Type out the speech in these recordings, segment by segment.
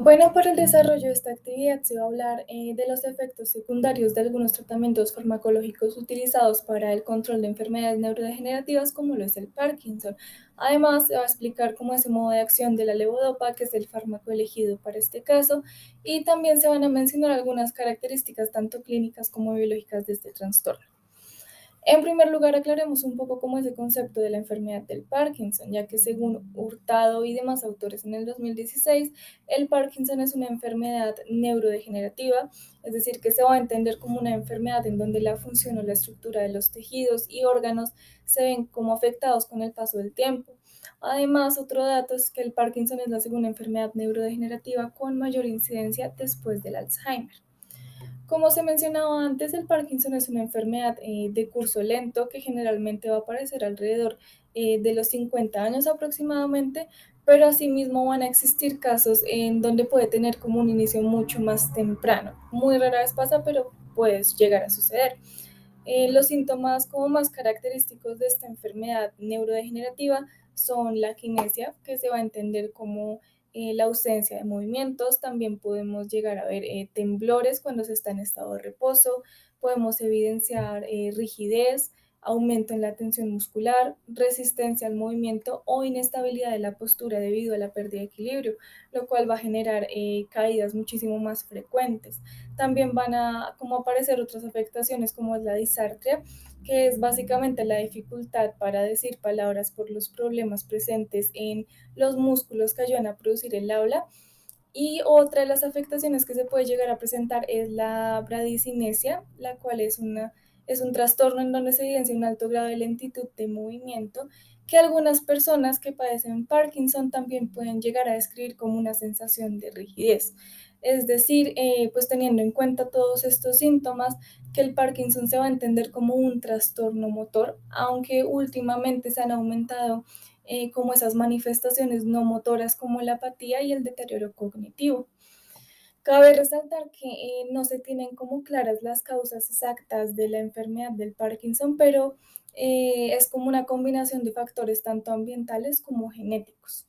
Bueno, para el desarrollo de esta actividad se va a hablar de los efectos secundarios de algunos tratamientos farmacológicos utilizados para el control de enfermedades neurodegenerativas como lo es el Parkinson. Además, se va a explicar cómo es el modo de acción de la levodopa, que es el fármaco elegido para este caso, y también se van a mencionar algunas características tanto clínicas como biológicas de este trastorno. En primer lugar, aclaremos un poco cómo es el concepto de la enfermedad del Parkinson, ya que según Hurtado y demás autores en el 2016, el Parkinson es una enfermedad neurodegenerativa, es decir, que se va a entender como una enfermedad en donde la función o la estructura de los tejidos y órganos se ven como afectados con el paso del tiempo. Además, otro dato es que el Parkinson es la segunda enfermedad neurodegenerativa con mayor incidencia después del Alzheimer. Como se mencionaba antes, el Parkinson es una enfermedad de curso lento que generalmente va a aparecer alrededor de los 50 años aproximadamente, pero asimismo van a existir casos en donde puede tener como un inicio mucho más temprano. Muy rara vez pasa, pero puede llegar a suceder. Los síntomas como más característicos de esta enfermedad neurodegenerativa son la kinesia, que se va a entender como la ausencia de movimientos. También podemos llegar a ver temblores cuando se está en estado de reposo. Podemos evidenciar rigidez, aumento en la tensión muscular, resistencia al movimiento o inestabilidad de la postura debido a la pérdida de equilibrio, lo cual va a generar caídas muchísimo más frecuentes. También van a como aparecer otras afectaciones como es la disartria, que es básicamente la dificultad para decir palabras por los problemas presentes en los músculos que ayudan a producir el habla. Y otra de las afectaciones que se puede llegar a presentar es la bradicinesia, la cual es un trastorno en donde se evidencia un alto grado de lentitud de movimiento que algunas personas que padecen Parkinson también pueden llegar a describir como una sensación de rigidez. Es decir, pues teniendo en cuenta todos estos síntomas, que el Parkinson se va a entender como un trastorno motor, aunque últimamente se han aumentado como esas manifestaciones no motoras como la apatía y el deterioro cognitivo. Cabe resaltar que no se tienen como claras las causas exactas de la enfermedad del Parkinson, pero es como una combinación de factores tanto ambientales como genéticos.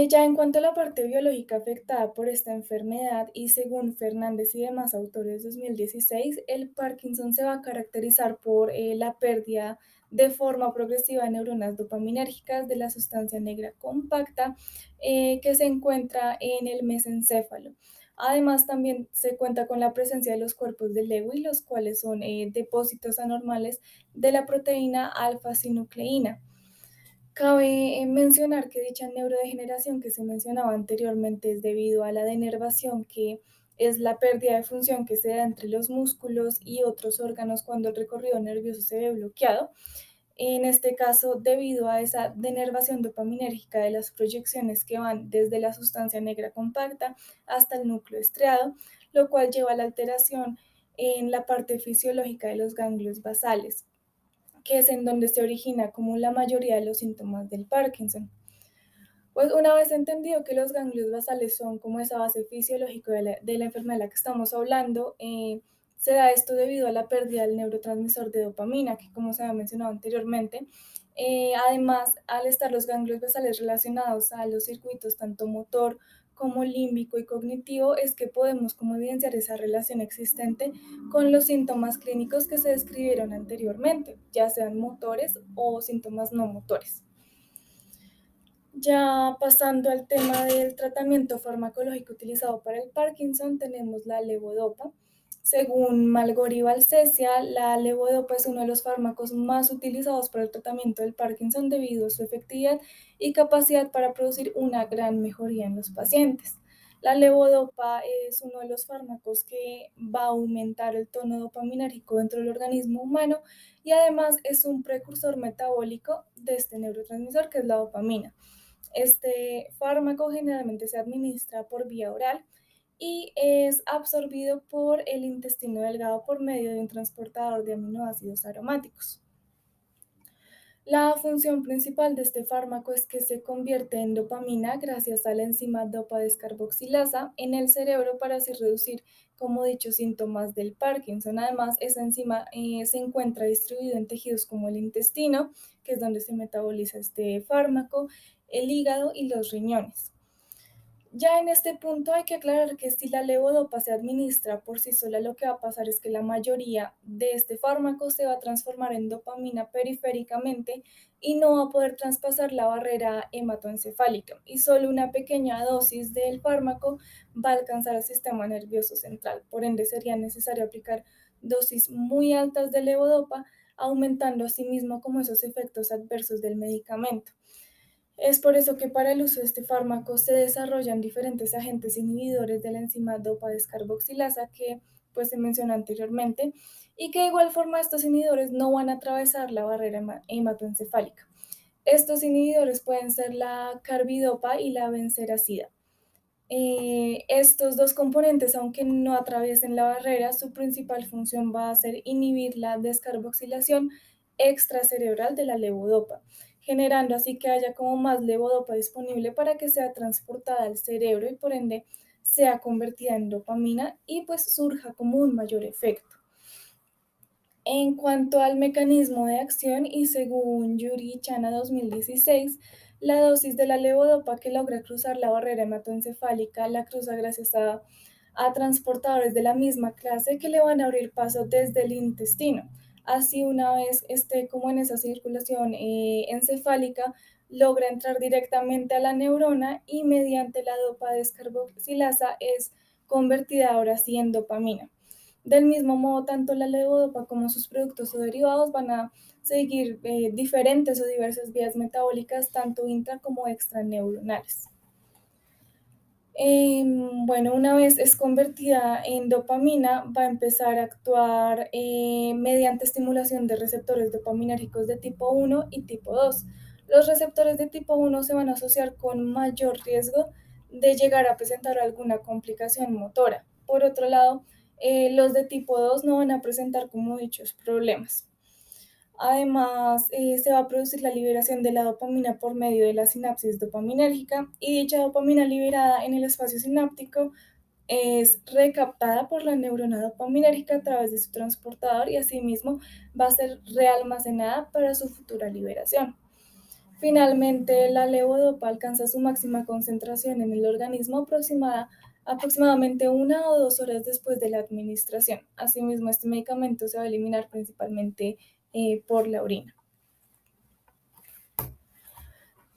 Ya en cuanto a la parte biológica afectada por esta enfermedad y según Fernández y demás autores 2016, el Parkinson se va a caracterizar por la pérdida de forma progresiva de neuronas dopaminérgicas de la sustancia negra compacta que se encuentra en el mesencéfalo. Además, también se cuenta con la presencia de los cuerpos de Lewy, los cuales son depósitos anormales de la proteína alfa-sinucleína. Cabe mencionar que dicha neurodegeneración que se mencionaba anteriormente es debido a la denervación, que es la pérdida de función que se da entre los músculos y otros órganos cuando el recorrido nervioso se ve bloqueado. En este caso, debido a esa denervación dopaminérgica de las proyecciones que van desde la sustancia negra compacta hasta el núcleo estriado, lo cual lleva a la alteración en la parte fisiológica de los ganglios basales, que es en donde se origina como la mayoría de los síntomas del Parkinson. Pues una vez entendido que los ganglios basales son como esa base fisiológica de la enfermedad de la que estamos hablando, se da esto debido a la pérdida del neurotransmisor de dopamina, que como se había mencionado anteriormente, además, al estar los ganglios basales relacionados a los circuitos tanto motor como límbico y cognitivo, es que podemos como evidenciar esa relación existente con los síntomas clínicos que se describieron anteriormente, ya sean motores o síntomas no motores. Ya pasando al tema del tratamiento farmacológico utilizado para el Parkinson, tenemos la levodopa. Según Malgori y Valcesia, la levodopa es uno de los fármacos más utilizados para el tratamiento del Parkinson debido a su efectividad y capacidad para producir una gran mejoría en los pacientes. La levodopa es uno de los fármacos que va a aumentar el tono dopaminérgico dentro del organismo humano y además es un precursor metabólico de este neurotransmisor que es la dopamina. Este fármaco generalmente se administra por vía oral y es absorbido por el intestino delgado por medio de un transportador de aminoácidos aromáticos. La función principal de este fármaco es que se convierte en dopamina gracias a la enzima dopa-descarboxilasa en el cerebro para así reducir, como dicho, síntomas del Parkinson. Además, esa enzima se encuentra distribuida en tejidos como el intestino, que es donde se metaboliza este fármaco, el hígado y los riñones. Ya en este punto hay que aclarar que si la levodopa se administra por sí sola, lo que va a pasar es que la mayoría de este fármaco se va a transformar en dopamina periféricamente y no va a poder traspasar la barrera hematoencefálica. Y solo una pequeña dosis del fármaco va a alcanzar el sistema nervioso central. Por ende, sería necesario aplicar dosis muy altas de levodopa, aumentando asimismo como esos efectos adversos del medicamento. Es por eso que para el uso de este fármaco se desarrollan diferentes agentes inhibidores de la enzima dopa descarboxilasa que pues se mencionó anteriormente y que de igual forma estos inhibidores no van a atravesar la barrera hematoencefálica. Estos inhibidores pueden ser la carbidopa y la benseracida. Estos dos componentes, aunque no atraviesen la barrera, su principal función va a ser inhibir la descarboxilación extracerebral de la levodopa, generando así que haya como más levodopa disponible para que sea transportada al cerebro y por ende sea convertida en dopamina y pues surja como un mayor efecto. En cuanto al mecanismo de acción, y según Yuri y Chana 2016, la dosis de la levodopa que logra cruzar la barrera hematoencefálica la cruza gracias a transportadores de la misma clase que le van a abrir paso desde el intestino. Así, una vez esté como en esa circulación encefálica, logra entrar directamente a la neurona y mediante la dopa descarboxilasa es convertida ahora sí en dopamina. Del mismo modo, tanto la levodopa como sus productos o derivados van a seguir diferentes o diversas vías metabólicas, tanto intra como extraneuronales. Bueno, una vez es convertida en dopamina, va a empezar a actuar mediante estimulación de receptores dopaminérgicos de tipo 1 y tipo 2. Los receptores de tipo 1 se van a asociar con mayor riesgo de llegar a presentar alguna complicación motora. Por otro lado, los de tipo 2 no van a presentar como dichos problemas. Además, se va a producir la liberación de la dopamina por medio de la sinapsis dopaminérgica y dicha dopamina liberada en el espacio sináptico es recaptada por la neurona dopaminérgica a través de su transportador y asimismo va a ser realmacenada para su futura liberación. Finalmente, la levodopa alcanza su máxima concentración en el organismo aproximadamente 1 o 2 horas después de la administración. Asimismo, este medicamento se va a eliminar principalmente por la orina.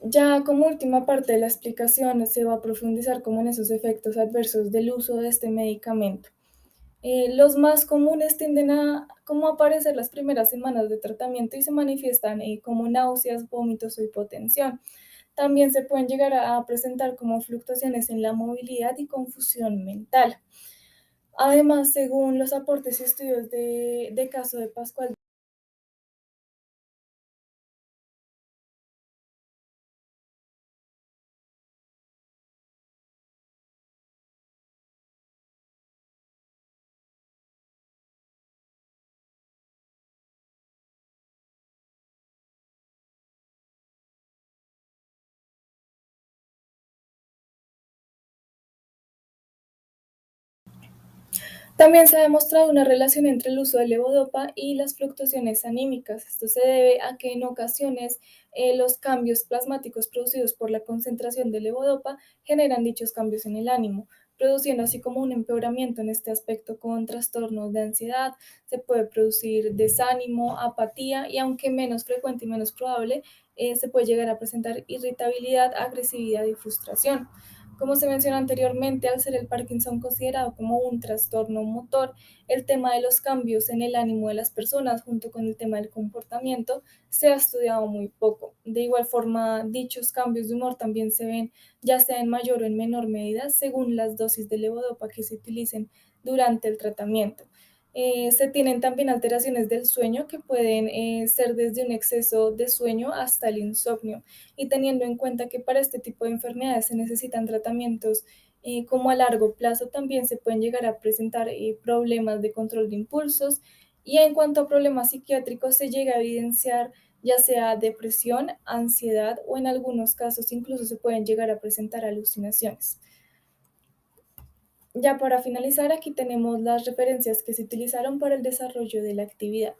Ya como última parte de la explicación se va a profundizar como en esos efectos adversos del uso de este medicamento. Los más comunes tienden a como aparecer las primeras semanas de tratamiento y se manifiestan como náuseas, vómitos o hipotensión. También se pueden llegar a presentar como fluctuaciones en la movilidad y confusión mental. Además, según los aportes y estudios de caso de Pascual. También se ha demostrado una relación entre el uso de levodopa y las fluctuaciones anímicas. Esto se debe a que en ocasiones los cambios plasmáticos producidos por la concentración de levodopa generan dichos cambios en el ánimo, produciendo así como un empeoramiento en este aspecto con trastornos de ansiedad. Se puede producir desánimo, apatía y aunque menos frecuente y menos probable, se puede llegar a presentar irritabilidad, agresividad y frustración. Como se mencionó anteriormente, al ser el Parkinson considerado como un trastorno motor, el tema de los cambios en el ánimo de las personas junto con el tema del comportamiento se ha estudiado muy poco. De igual forma, dichos cambios de humor también se ven ya sea en mayor o en menor medida según las dosis de levodopa que se utilicen durante el tratamiento. Se tienen también alteraciones del sueño que pueden ser desde un exceso de sueño hasta el insomnio y teniendo en cuenta que para este tipo de enfermedades se necesitan tratamientos como a largo plazo, también se pueden llegar a presentar problemas de control de impulsos y en cuanto a problemas psiquiátricos se llega a evidenciar ya sea depresión, ansiedad o en algunos casos incluso se pueden llegar a presentar alucinaciones. Ya para finalizar, aquí tenemos las referencias que se utilizaron para el desarrollo de la actividad.